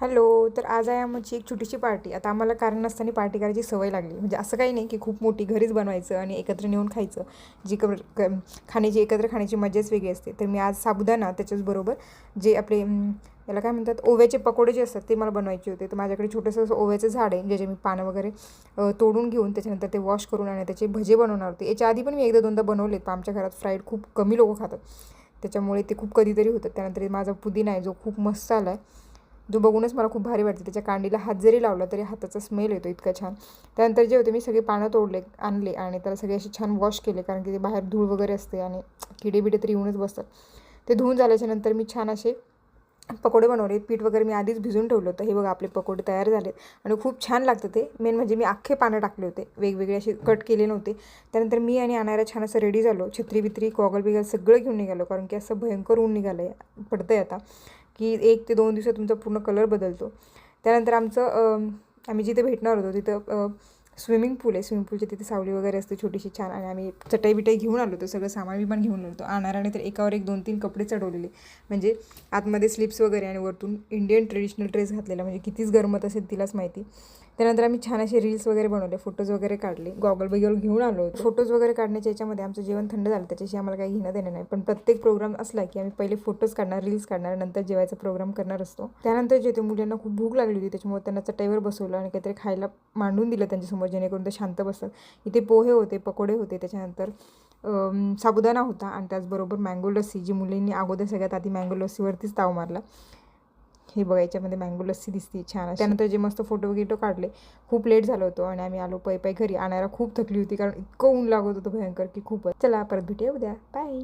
Hello. तर आज आहे आमची एक छोटीशी पार्टी. आता आम्हाला कारण नसताना पार्टी करायची सवय लागली. म्हणजे असं काही नाही की खूप मोठी घरीच बनवायचं आणि एकत्र नेऊन खायचं. जी खाण्याची एकत्र खाण्याची मजाच वेगळी असते. तर मी आज साबुदाणा त्याच्याचबरोबर जे आपले याला काय म्हणतात, ओव्याचे पकोडे जे असतात ते मला बनवायचे होते. तर माझ्याकडे छोटंसं असं ओव्याचं झाड आहे, ज्याचे मी पानं वगैरे तोडून घेऊन त्याच्यानंतर ते वॉश करून आणि त्याचे भजे बनवणार होते. याच्या आधी पण मी एकदा दोनदा बनवलेत, पण आमच्या घरात फ्राईड खूप कमी लोकं खातात, त्याच्यामुळे ते खूप कधीतरी होतं. त्यानंतर माझा पुदिना आहे जो खूप मस्त आला आहे, जो बघूनच मला खूप भारी वाटते. त्याच्या कांडीला हात जरी लावला तरी हाताचा स्मेल येतो, इतका छान. त्यानंतर जे होते मी सगळे पानं तोडले आणले आणि त्याला सगळे असे छान वॉश केले, कारण की ते बाहेर धूळ वगैरे असते आणि किडे बिडे तरी येऊनच बसतात. ते धुवून झाल्याच्यानंतर मी छान असे पकोडे बनवले. पीठ वगैरे मी आधीच भिजून ठेवलं होतं. हे बघा आपले पकोडे तयार झालेत आणि खूप छान लागतं ते. मेन म्हणजे मी अख्खे पानं टाकले होते, वेगवेगळे असे कट केले नव्हते. त्यानंतर मी आणि आणायला छान असं रेडी झालो. छत्री बित्री गॉगल बिगल सगळं घेऊन निघालो, कारण की असं भयंकर ऊन निघालं आहे, पडतं आहे आता, की 1 ते 2 दिवसात तुमचा पूर्ण कलर बदलतो. त्यानंतर आम्ही जिथे भेटणार होतो तिथं स्विमिंग पूल आहे. स्विमिंग पूलच्या तिथे सावली वगैरे असते छोटीशी छान, आणि आम्ही चटई बिटाई घेऊन आलो होतो. सगळं सामान बिमान घेऊन आलो होतो. आणाराने तर एकावर एक 2-3 कपडे चढवलेले, म्हणजे आतमध्ये स्लिप्स वगैरे आणि वरतून इंडियन ट्रेडिशनल ड्रेस घातलेला, म्हणजे कितीच गरमत असेल तिलाच माहिती. त्यानंतर आम्ही छान असे रील्स वगैरे बनवले, फोटोज वगैरे काढले, गॉगल बिगल घेऊन आलो. फोटोज वगैरे काढण्याच्या याच्यामध्ये आमचं जेवण थंड झालं, त्याच्याशी आम्हाला काही घेणं देणं नाही. पण प्रत्येक प्रोग्राम असला की आम्ही पहिले फोटोज काढणार, रील्स काढणार, नंतर जेवायचा प्रोग्राम करणार असतो. त्यानंतर जे ते मुलांना खूप भूक लागली होती, त्याच्यामुळे त्यांना चटईवर बसवलं आणि काहीतरी खायला मांडून दिलं त्यांच्यासमोर, जेणेकरून ते शांत बसतात. इथे पोहे होते, पकोडे होते, त्याच्यानंतर साबुदाणा होता आणि त्याचबरोबर मँगो लस्सी, जी मुलींनी अगोदर सगळ्यात आधी मँगो लस्सीवरतीच ताव मारला. हे बघा याच्यामध्ये मँगो लस्सी दिसते छान. त्यानंतर जे मस्त फोटो वगैरे काढले. खूप लेट झालं होतं आणि आम्ही आलो पै घरी. आणायला खूप थकली होती, कारण इतकं ऊन लागत होतं भयंकर की खूपच. चला परत भेटूया उद्या. बाय.